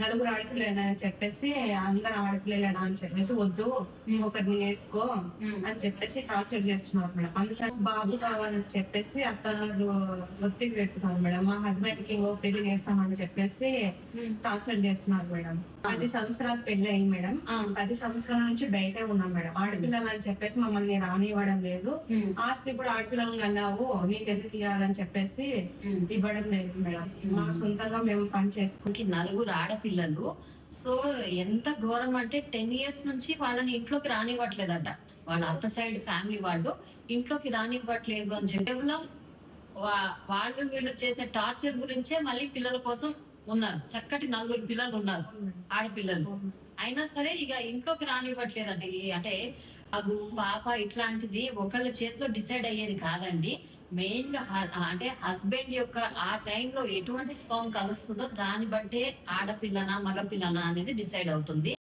నలుగురు ఆడపిల్లలేనా అని చెప్పేసి అందరు ఆడపిల్లలేనా అని చెప్పేసి వద్దు ఒకరిని వేసుకో అని చెప్పేసి టార్చర్ చేస్తున్నారు మేడం. అందుకని బాబు కావాలని చెప్పేసి అత్తగారు ఒత్తిడి పెడుతున్నారు మేడం. మా హస్బెండ్ కి ఇంకో పెళ్లి చేస్తామని చెప్పేసి టార్చర్ చేస్తున్నారు మేడం. 10 సంవత్సరాలు పెళ్లి అయింది మేడం. 10 సంవత్సరాల నుంచి బయటే ఉన్నాం మేడం. ఆడపిల్లలు అని చెప్పేసి మమ్మల్ని రానివ్వడం లేదు. ఆస్తి కూడా ఆడపిల్లలు అన్నావు నీకు ఎందుకు ఇవ్వాలని చెప్పేసి ఇవ్వడం లేదు మేడం. మా సొంతంగా మేము పని చేసుకుంటే 4 ఆడపిల్లలు. సో ఎంత ఘోరం అంటే 10 years నుంచి వాళ్ళని ఇంట్లోకి రానివ్వట్లేదట. వాళ్ళ అత్త సైడ్ ఫ్యామిలీ వాళ్ళు ఇంట్లోకి రానివ్వట్లేదు అని చెప్పి కేవలం వాళ్ళు వీళ్ళు చేసే టార్చర్ గురించే మళ్ళీ పిల్లల కోసం ఉన్నారు. చక్కటి 4 పిల్లలు ఉన్నారు ఆడపిల్లలు. అయినా సరే ఇక ఇంట్లోకి రానివ్వట్లేదండి. అంటే అbu పాప ఇట్లాంటిది ఒకళ్ళ చేతిలో డిసైడ్ అయ్యేది కాదండి. మెయిన్ గా అంటే హస్బెండ్ యొక్క ఆ టైంలో ఎటువంటి స్పర్మ్ కలుస్తుందో దాన్ని బట్టే ఆడపిల్లనా మగపిల్లనా అనేది డిసైడ్ అవుతుంది.